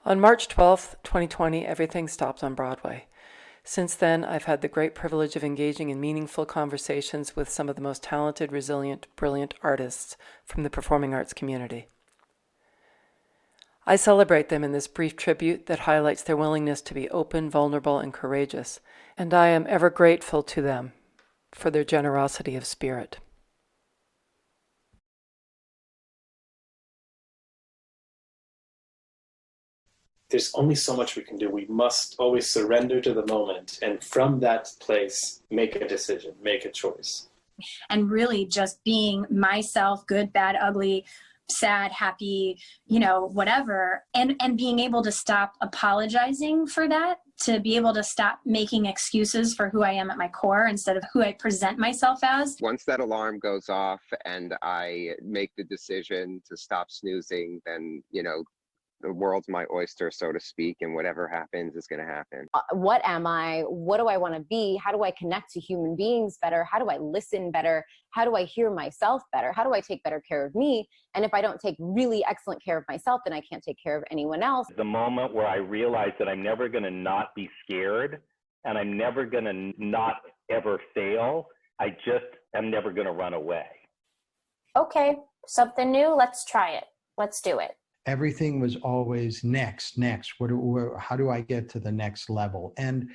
On March 12th, 2020, everything stopped on Broadway. Since then, I've had the great privilege of engaging in meaningful conversations with some of the most talented, resilient, brilliant artists from the performing arts community. I celebrate them in this brief tribute that highlights their willingness to be open, vulnerable, and courageous, and I am ever grateful to them for their generosity of spirit. There's only so much we can do. We must always surrender to the moment, and from that place, make a decision, make a choice. And really just being myself, good, bad, ugly, sad, happy, whatever, and being able to stop apologizing for that, to be able to stop making excuses for who I am at my core instead of who I present myself as. Once that alarm goes off and I make the decision to stop snoozing, then, the world's my oyster, so to speak, and whatever happens is going to happen. What am I? What do I want to be? How do I connect to human beings better? How do I listen better? How do I hear myself better? How do I take better care of me? And if I don't take really excellent care of myself, then I can't take care of anyone else. The moment where I realized that I'm never going to not be scared and I'm never going to not ever fail, I just am never going to run away. Okay, something new, let's try it. Let's do it. Everything was always next. How do I get to the next level? And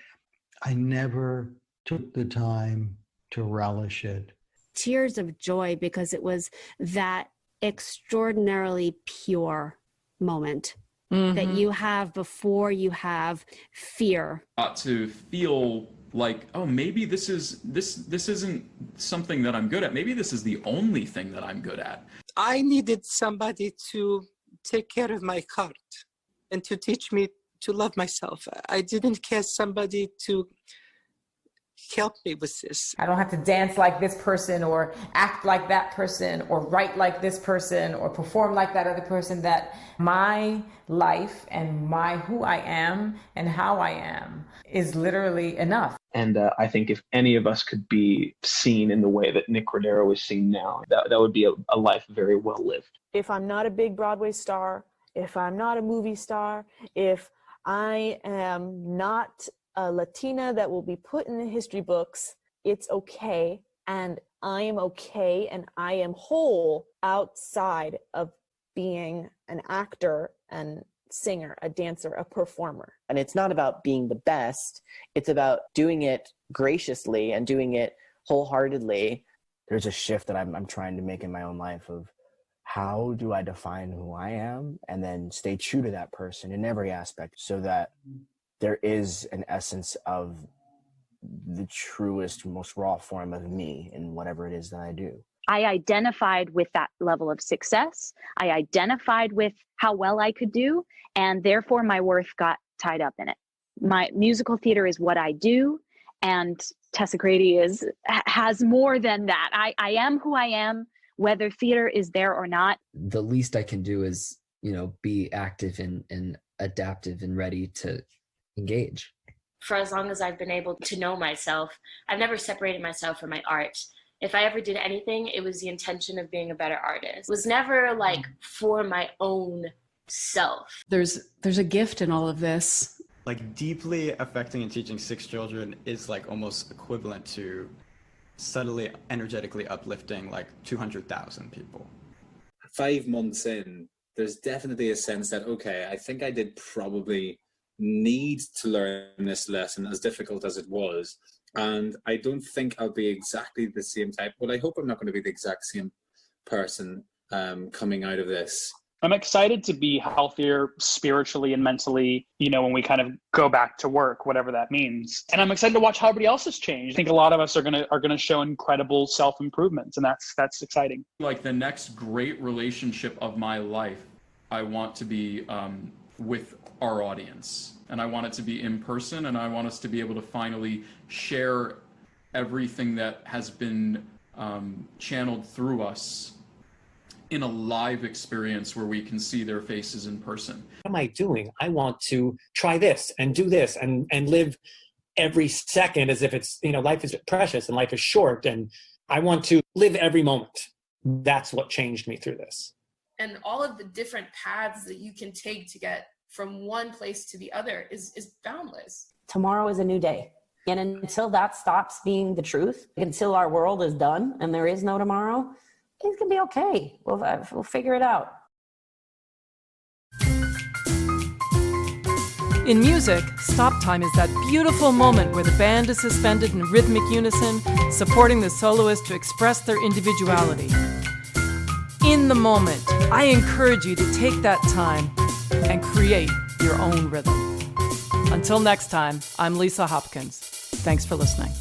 I never took the time to relish it. Tears of joy, because it was that extraordinarily pure moment that you have before you have fear. To feel like, oh, maybe this isn't something that I'm good at. Maybe this is the only thing that I'm good at. I needed somebody to take care of my heart and to teach me to love myself. I didn't get somebody to help me with this. I don't have to dance like this person or act like that person or write like this person or perform like that other person. That my life and who I am and how I am is literally enough. And I think if any of us could be seen in the way that Nick Cordero is seen now, that would be a life very well lived. If I'm not a big Broadway star, if I'm not a movie star, if I am not a Latina that will be put in the history books, it's okay. And I am okay and I am whole outside of being an actor and singer, a dancer, a performer. And it's not about being the best. It's about doing it graciously and doing it wholeheartedly. There's a shift that I'm trying to make in my own life of how do I define who I am and then stay true to that person in every aspect so that there is an essence of the truest, most raw form of me in whatever it is that I do. I identified with that level of success. I identified with how well I could do, and therefore my worth got tied up in it. My musical theater is what I do, and Tessa Grady has more than that. I am who I am, whether theater is there or not. The least I can do is, be active and adaptive and ready to engage. For as long as I've been able to know myself, I've never separated myself from my art. If I ever did anything, it was the intention of being a better artist. It was never like for my own self. There's a gift in all of this. Like deeply affecting and teaching 6 children is like almost equivalent to subtly, energetically uplifting like 200,000 people. 5 months in, there's definitely a sense that, okay, I think I did probably need to learn this lesson, as difficult as it was. And I don't think I'll be exactly the same type. Well, I hope I'm not going to be the exact same person coming out of this. I'm excited to be healthier spiritually and mentally, when we kind of go back to work, whatever that means. And I'm excited to watch how everybody else has changed. I think a lot of us are gonna show incredible self-improvements, and that's exciting. Like the next great relationship of my life, I want to be with our audience. And I want it to be in person, and I want us to be able to finally share everything that has been channeled through us in a live experience where we can see their faces in person. What am I doing? I want to try this and do this and live every second as if it's, life is precious and life is short, and I want to live every moment. That's what changed me through this. And all of the different paths that you can take to get from one place to the other is boundless. Tomorrow is a new day. And until that stops being the truth, until our world is done and there is no tomorrow, it's going to be okay. We'll figure it out. In music, stop time is that beautiful moment where the band is suspended in rhythmic unison, supporting the soloist to express their individuality. In the moment, I encourage you to take that time and create your own rhythm. Until next time, I'm Lisa Hopkins. Thanks for listening.